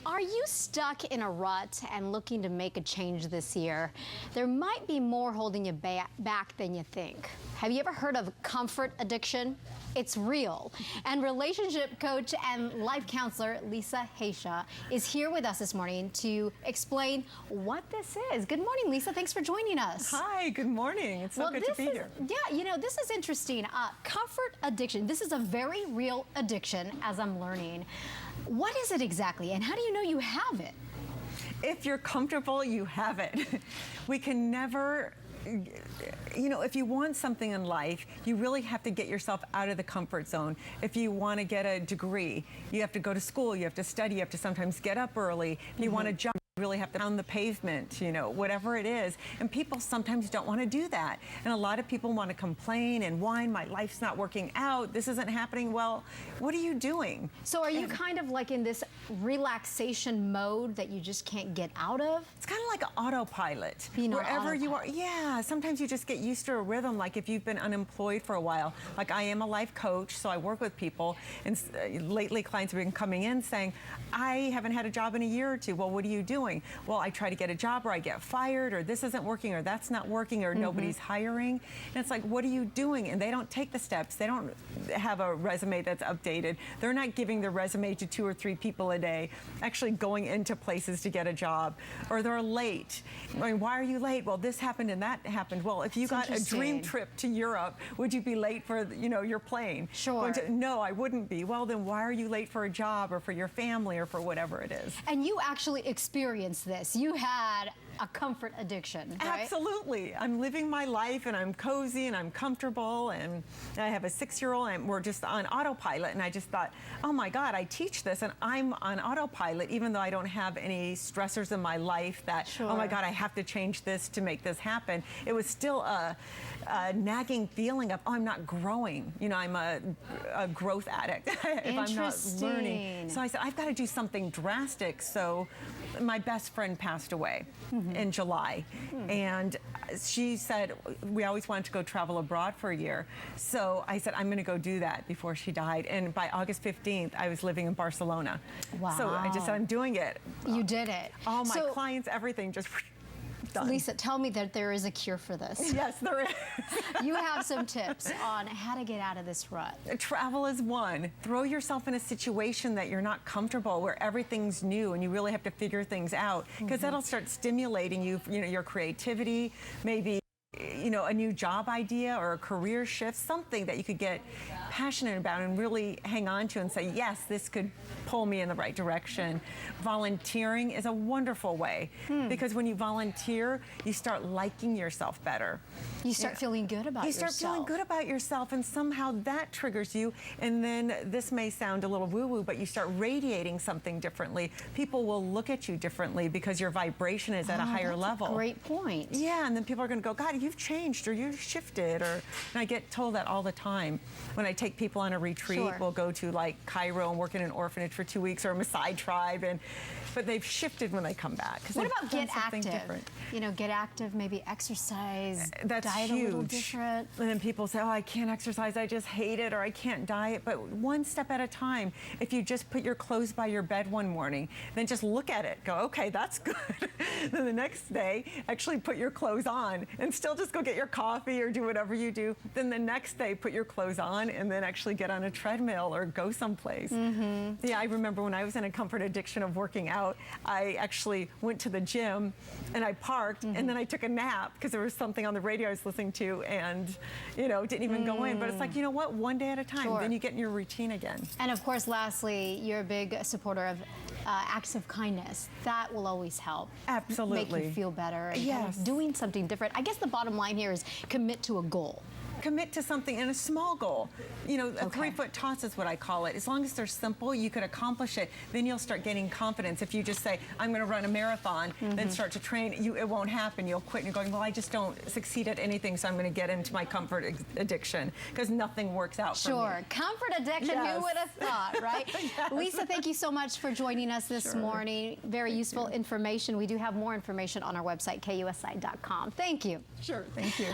Are you stuck in a rut and looking to make a change this year? There might be more holding you back than you think. Have you ever heard of comfort addiction? It's real. And relationship coach and life counselor Lisa Haisha is here with us this morning to explain what this is. Good morning, Lisa. Thanks for joining us. Hi, good morning. It's so good to be here. Yeah, you know, this is interesting. Comfort addiction. This is a very real addiction, as I'm learning. What is it exactly, and how do you know you have it? If you're comfortable, you have it. We can never, you know, if you want something in life, you really have to get yourself out of the comfort zone. If you want to get a degree, you have to go to school, you have to study, you have to sometimes get up early. If you want to jump, you really have to pound the pavement, you know, whatever it is. And people sometimes don't want to do that. And a lot of people want to complain and whine, my life's not working out, this isn't happening. Well, what are you doing? So are you kind of like in this relaxation mode that you just can't get out of? It's kind of like an autopilot. Wherever you are, yeah, sometimes you just get used to a rhythm, like if you've been unemployed for a while. Like I am a life coach, so I work with people, and lately clients have been coming in saying, I haven't had a job in a year or two. Well, what are you doing? Well, I try to get a job, or I get fired, or this isn't working, or that's not working, or nobody's hiring. And it's like, what are you doing? And they don't take the steps. They don't have a resume that's updated. They're not giving their resume to 2 or 3 people a day, actually going into places to get a job, or they're late. I mean, why are you late? Well, this happened and that happened. Well, if you got a dream trip to Europe, would you be late for, you know, your plane? Sure. No, I wouldn't be. Well, then why are you late for a job or for your family or for whatever it is? And you actually experienced this. You had a comfort addiction, right? Absolutely. I'm living my life and I'm cozy and I'm comfortable, and I have a 6-year-old and we're just on autopilot, and I just thought, oh my God, I teach this and I'm on autopilot even though I don't have any stressors in my life that, oh my God, I have to change this to make this happen. It was still a nagging feeling of, oh, I'm not growing. You know, I'm a growth addict if I'm not learning. So I said, I've got to do something drastic. So my best friend passed away in July, and she said, we always wanted to go travel abroad for a year. So I said, I'm going to go do that before she died. And by August 15th, I was living in Barcelona. Wow. So I just said, I'm doing it. You did it. All my clients, everything just done. Lisa, tell me that there is a cure for this. Yes, there is. You have some tips on how to get out of this rut. Travel is one. Throw yourself in a situation that you're not comfortable, where everything's new and you really have to figure things out, because that'll start stimulating you know, your creativity, maybe, you know, a new job idea or a career shift, something that you could get passionate about and really hang on to and say, yes, this could pull me in the right direction. Volunteering is a wonderful way, because when you volunteer, you start liking yourself better. You start feeling good about yourself. You start feeling good about yourself, and somehow that triggers you, and then this may sound a little woo-woo, but you start radiating something differently. People will look at you differently because your vibration is at a higher level. That's a great point. Yeah, and then people are going to go, God, you've changed, or you've shifted, or, and I get told that all the time. When I take people on a retreat, we'll go to like Cairo and work in an orphanage for 2 weeks, or a Maasai tribe, but they've shifted when they come back. What about get active? You know, get active, maybe exercise, that's diet huge. A little different. And then people say, oh, I can't exercise, I just hate it, or I can't diet. But one step at a time. If you just put your clothes by your bed one morning, then just look at it, go, okay, that's good. Then the next day, actually put your clothes on, and still just go get your coffee or do whatever you do. Then the next day, put your clothes on, and then actually get on a treadmill or go someplace. Yeah, I remember when I was in a comfort addiction of working out, I actually went to the gym and I parked, and then I took a nap because there was something on the radio I was listening to, and, you know, didn't even go in. But it's like, you know what, one day at a time, then you get in your routine again. And of course, lastly, you're a big supporter of acts of kindness. That will always help. Absolutely. Make you feel better and kind of doing something different. I guess the bottom line here is commit to a goal. Commit to something, and a small goal. You know, a 3-foot toss is what I call it. As long as they're simple, you could accomplish it. Then you'll start gaining confidence. If you just say, I'm going to run a marathon, then start to train, it won't happen. You'll quit, and you're going, well, I just don't succeed at anything, so I'm going to get into my comfort addiction, because nothing works out for me. Comfort addiction, who would have thought, right? Lisa, thank you so much for joining us this morning. Very useful information. We do have more information on our website, KUSI.com. Thank you. Sure, thank you.